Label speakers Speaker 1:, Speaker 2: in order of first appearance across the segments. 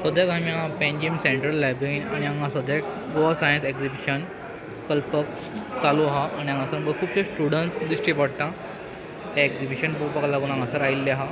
Speaker 1: सद्याक आमी हांगा पेंजीम सेंट्रल लायब्ररीन आनी हांगा सद्याक गोवा सायन्स एक्झिबिशन कल्पक चालू आहा आनी हांगासर खुबशे स्टुडंट्स दिश्टी पडटा हें एक्झिबिशन पळोवपाक लागून हांगासर आयिल्ले आहा.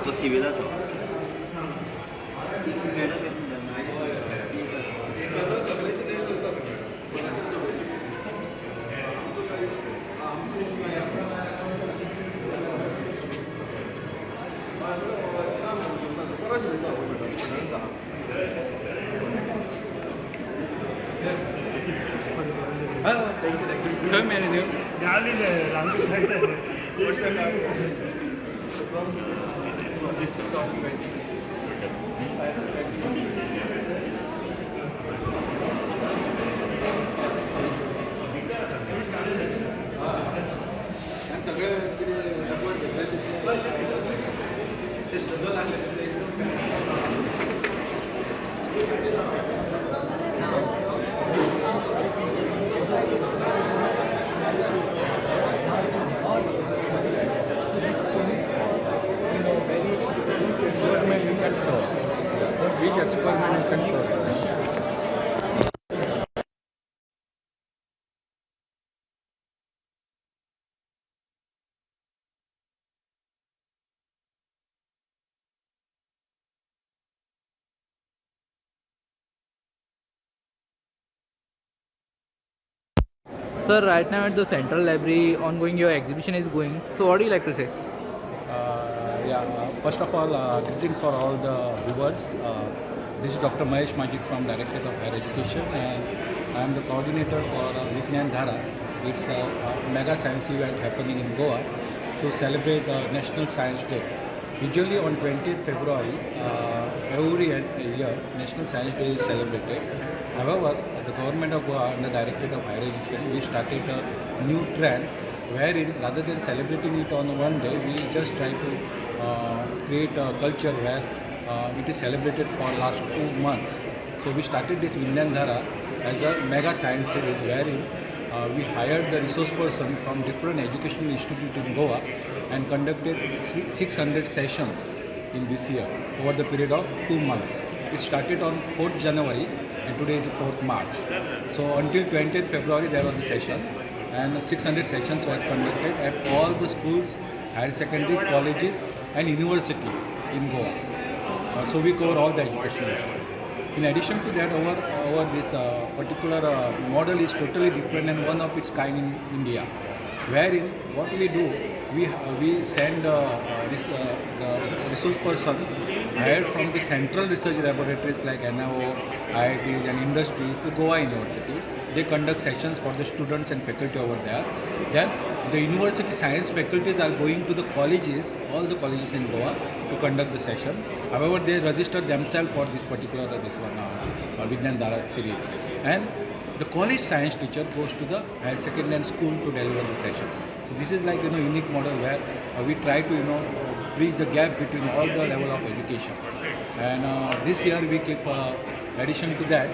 Speaker 2: Posibilidad.
Speaker 3: Thơm mẹ này nữa. Giá lên để làm cái này. Which experiment you can show?
Speaker 1: Sir, right now at the Central Library ongoing your exhibition is going. So what do you like to say?
Speaker 3: First of all, greetings for all the viewers. This is Dr. Mahesh Majik from Directorate of Higher Education, and I am the coordinator for Vignan Dhara. It's a mega science event happening in Goa to celebrate National Science Day. Usually on 20th February, every year, National Science Day is celebrated. However, the government of Goa and the Directorate of Higher Education, we started a new trend wherein rather than celebrating it on one day, we just try to create a culture where it is celebrated for last 2 months. So we started this Vignan Dhara as a mega science series wherein we hired the resource person from different educational institutes in Goa and conducted 600 sessions in this year over the period of 2 months. It started on 4th January and today is 4th March. So until 20th February there was a session and 600 sessions were conducted at all the schools, higher secondary, colleges and university in Goa. So we cover all the educational issues. In addition to that, our this particular model is totally different and one of its kind in India, wherein what we do, we send the resource person hired from the central research laboratories like NIO, IITs and industry to Goa University. They conduct sessions for the students and faculty over there. Then the university science faculties are going to the colleges, all the colleges in Goa to conduct the session. However, they register themselves for this particular Vignan Dhara series. And the college science teacher goes to the higher secondary and school to deliver the session. So this is like unique model where we try to bridge the gap between all the level of education. And this year we keep addition to that,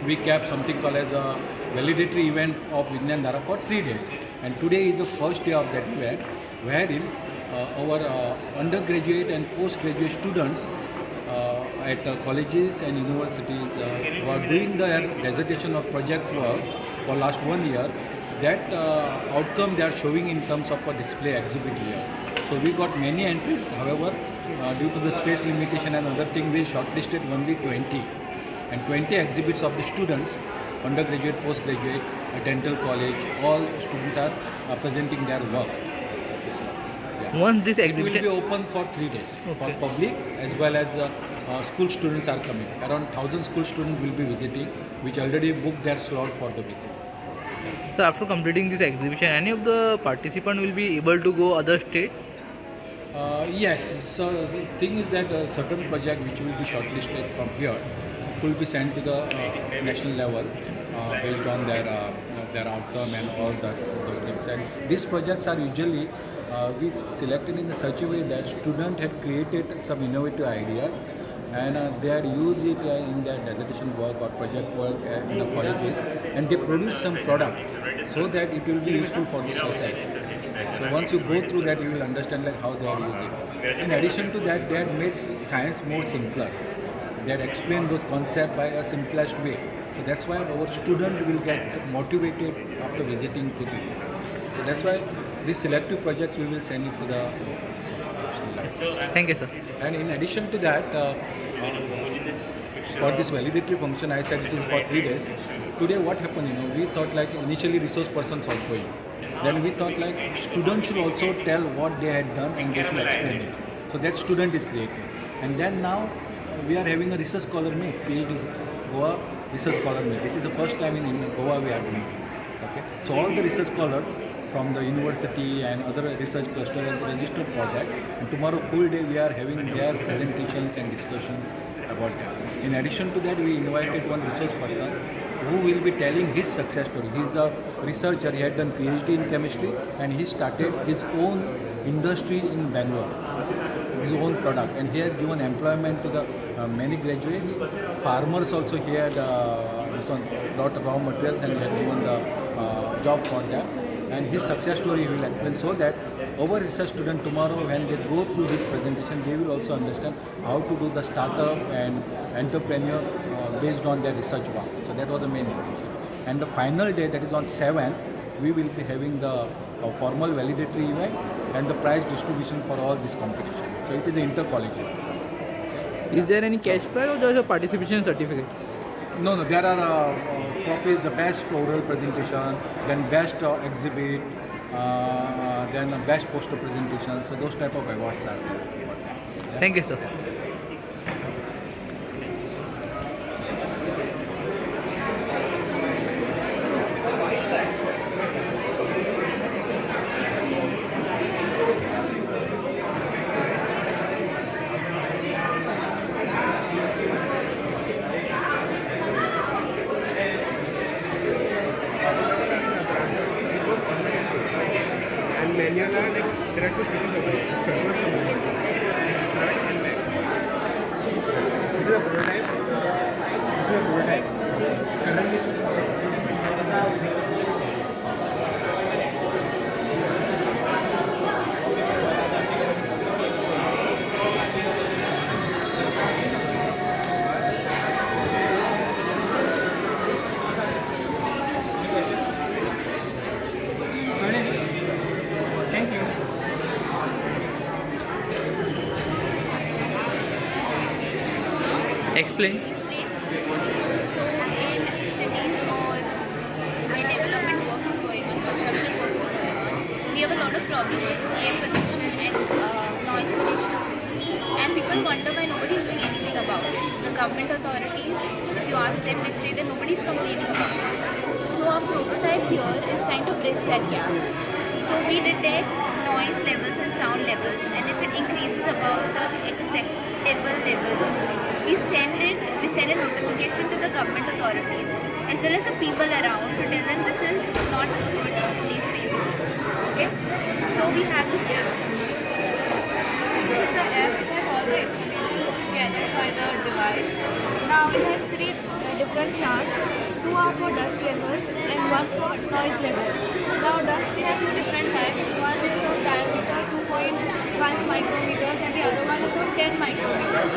Speaker 3: we kept something called as a validatory event of Vignan Dhara for 3 days. And today is the first day of that event, wherein our undergraduate and postgraduate students at colleges and universities who are doing their dissertation or project work for last 1 year, that outcome they are showing in terms of a display exhibit here. So we got many entries. However, due to the space limitation and other thing, we shortlisted only 20. And 20 exhibits of the students, undergraduate, postgraduate, dental college, all students are presenting their work.
Speaker 1: Once this exhibition
Speaker 3: will be open for 3 days for public as well as school students are coming. Around 1,000 school students will be visiting, which already booked their slot for the visit.
Speaker 1: So after completing this exhibition, any of the participant will be able to go other state?
Speaker 3: Yes. So the thing is that a certain project which will be shortlisted from here will be sent to the national level based on their their outcome and all those things. And these projects are usually we selected in such a way that student had created some innovative ideas and they had used it in their dissertation work or project work in the colleges, and they produce some products so that it will be useful for the society. So once you go through that, you will understand like how they are using it. In addition to that, they had made science more simpler. They had explained those concepts by a simplest way. So that's why our student will get motivated after visiting to this. So that's why these selective projects we will send it to the.
Speaker 1: Thank you, sir.
Speaker 3: And in addition to that, for this validatory function, I said it is for 3 days. Today, what happened? We thought like initially resource persons also in. Then we thought like students should also tell what they had done and they should explain it. So that student is created. And then now we are having a research scholar meet, PhD Goa research scholar meet. This is the first time in Goa we are doing it. Okay. So all the research scholars from the university and other research clusters are registered for that. And tomorrow full day we are having their presentations and discussions about that. In addition to that, we invited one research person who will be telling his success story. He is a researcher, he had done PhD in chemistry and he started his own industry in Bangalore, his own product, and he has given employment to the many graduates. Farmers also he had brought raw materials and he had given the job for them. And his success story he will explain, so that our research student tomorrow when they go through his presentation, they will also understand how to do the startup and entrepreneur based on their research work. So that was the main intention. And the final day, that is on 7th, we will be having the formal validatory event and the prize distribution for all this competition. So it is the inter-collegiate.
Speaker 1: Is there any cash prize or just a participation certificate?
Speaker 3: No, there are trophies, the best oral presentation, then best exhibit, then best poster presentation. So those type of awards are there.
Speaker 1: Thank you, sir.
Speaker 2: Manual are like there are 2 stitches of it. It's converts to manual. Front and back. This is a prototype. This is a prototype. Currently.
Speaker 1: Explain.
Speaker 4: So in cities or where development work is going on, construction work is going on, we have a lot of problems with air pollution and noise pollution. And people wonder why nobody is doing anything about it. The government authorities, if you ask them, they say that nobody is complaining about it. So our prototype here is trying to bridge that gap. So we detect noise levels and sound levels, and if it increases above the acceptable levels, we send a notification to the government authorities as well as the people around to tell them this is not a good place for you. Okay? So we have this app. This is the app that has all the information which is gathered by the device. Now it has 3 different charts. 2 are for dust levels and 1 for noise level. Now dust we have 2 different types. One is of diameter 2.5 micrometers and the other one is of 10 micrometers.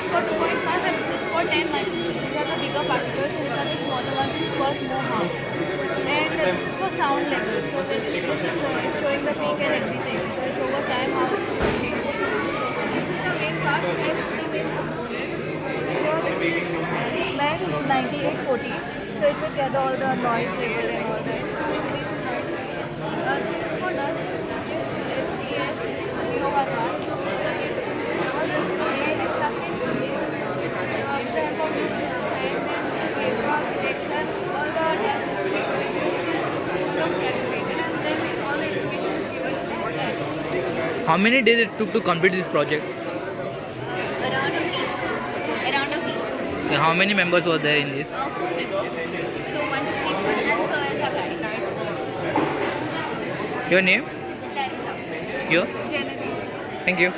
Speaker 4: For 2.5 and this is for 10 micrometers. These are the bigger particles and these are the smaller ones which cause more harm. And this is for sound levels. So that this is showing the peak and everything. So it's over time how it changes. This is the main part. This is the main components. Here this is max 9840. So it will gather all the noise level and all that. So increase in noise level. This is for dust. SDS 011.
Speaker 1: How many days it took to complete this project?
Speaker 4: Around a week. Around a week.
Speaker 1: And how many members were there in this?
Speaker 4: 4 members. So 1 to 3 people and sir as a guide.
Speaker 1: Your name?
Speaker 4: Teresa.
Speaker 1: Your?
Speaker 4: Janet.
Speaker 1: Thank you.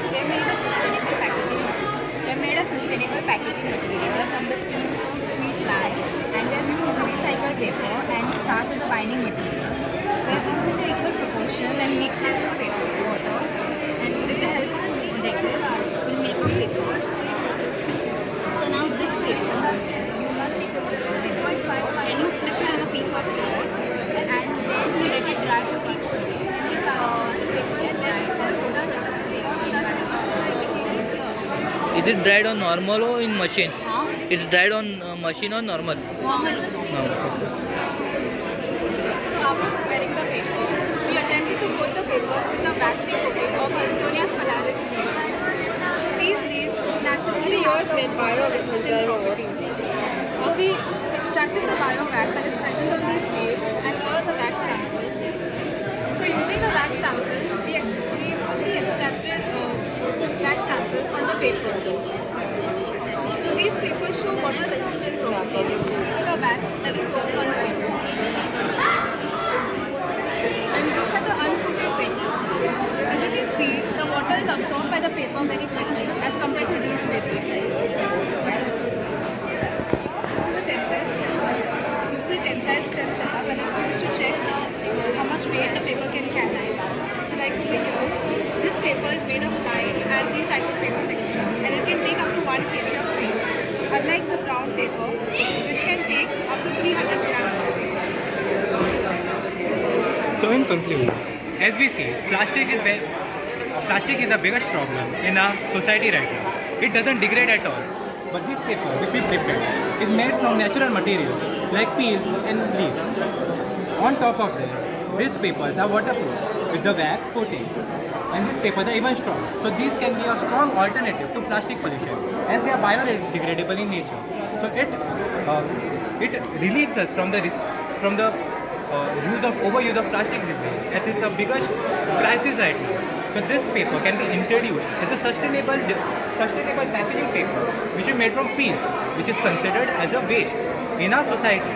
Speaker 4: They made a sustainable packaging. They made a sustainable packaging material from the peels of sweet lard, and we have used recycled paper and starch as a binding material. We have used an equal proportion and mixed it with water, and with the help of a decal, we'll make a paper. So now this paper, you must take a liquid pipe and you flip it on a piece of cloth, and then you let it dry for 3-4 days. And the paper is dry, then the necessary experiment.
Speaker 1: Is it dried on normal or in machine?
Speaker 4: Huh?
Speaker 1: It's dried on machine or normal?
Speaker 4: Normal.
Speaker 1: Normal.
Speaker 4: So after preparing the paper, we attempted to coat the papers with a waxing coating of Alstonia scholaris leaves. So these leaves naturally have the bio-resistant properties. So we extracted the bio-wax that is present on these leaves, and here are the wax samples. So using the wax samples, we only extracted wax samples on the paper. So these papers show water-resistant properties. So the wax that is coated on the paper. And these are the uncoated pennies. As you can see, the water is absorbed by the paper very quickly as compared to these papers. This is the tensile strength setup, and it's used to check how much weight the paper can carry. So like here, this paper is made of lime and recycled paper texture, and it can take up to 1 kg of weight. Unlike the brown paper, which can take up to 300 grams of weight.
Speaker 2: So in conclusion, as we see, plastic is the biggest problem in our society right now. It doesn't degrade at all. But this paper, which we prepared, is made from natural materials like peels and leaves. On top of that, these papers are waterproof with the wax coating, and these papers are even strong. So these can be a strong alternative to plastic pollution, as they are biodegradable in nature. So it relieves us from the overuse of plastic these days, as it's a biggest crisis right now. So this paper can be introduced as a sustainable packaging paper, which is made from peels, which is considered as a waste in our society.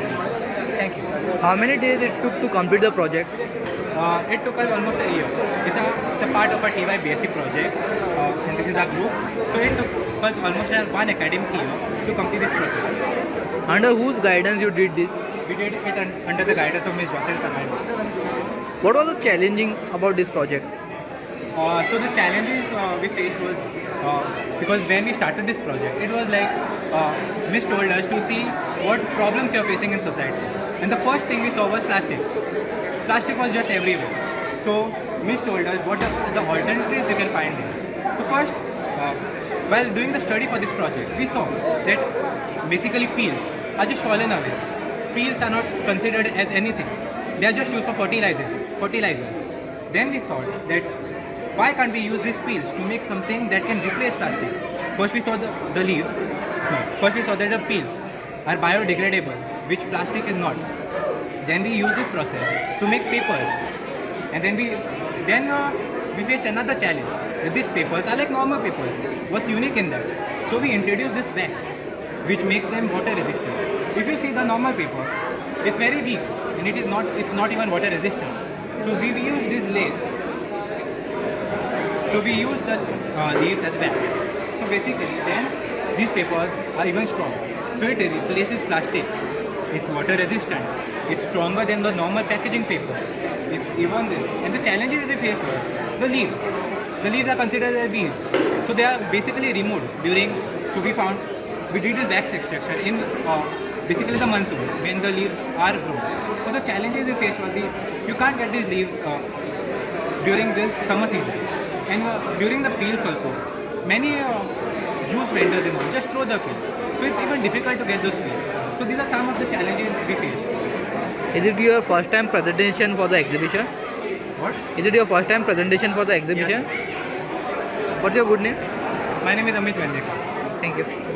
Speaker 2: Thank you.
Speaker 1: How many days it took to complete the project?
Speaker 2: It took us almost a year. It's a part of a TY BSc project, and this is our group. So it took us almost 1 academic year to complete this project.
Speaker 1: Under whose guidance you did this?
Speaker 2: We did it under the guidance of Ms. Jocelyn Kamal.
Speaker 1: What was the challenging about this project?
Speaker 2: So the challenges we faced was because when we started this project, it was like Miss told us to see what problems you're facing in society. And the first thing we saw was plastic. Plastic was just everywhere. So Miss told us what are the alternatives you can find there. So first, while doing the study for this project, we saw that basically peels are just fallen away. Peels are not considered as anything. They are just used for fertilizers. Then we thought that why can't we use these peels to make something that can replace plastic? First we saw the leaves. No, first we saw that the peels are biodegradable, which plastic is not. Then we used this process to make papers. And then we faced another challenge. That these papers are like normal papers. What's unique in that? So we introduced this wax, which makes them water resistant. If you see the normal paper, it's very weak and it's not even water resistant. So we use this leaves. So we use the leaves as wax. So basically then these papers are even strong. So it replaces plastic. It's water resistant. It's stronger than the normal packaging paper. It's even this. And the challenges we face was the leaves. The leaves are considered as leaves. So they are basically removed during, so we did this wax extraction in basically the monsoon when the leaves are grown. So the challenges we face was you can't get these leaves during this summer season. And during the peels also, many juice vendors just throw the peels. So it's even difficult to get those peels. So So these are some of the challenges we face.
Speaker 1: Is it your first time presentation for the exhibition?
Speaker 2: What?
Speaker 1: Is it your first time presentation for the exhibition? What's your good name?
Speaker 2: My name is Amit Vendekar.
Speaker 1: Thank you.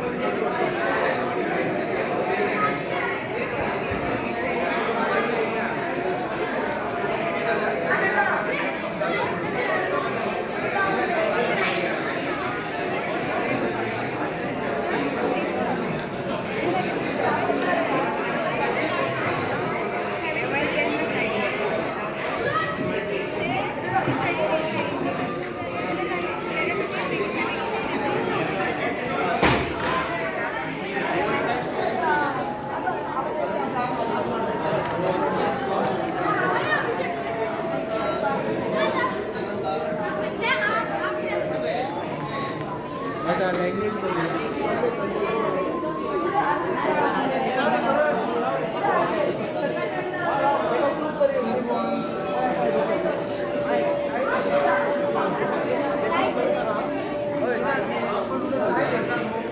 Speaker 2: But our language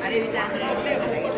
Speaker 5: अरे विचार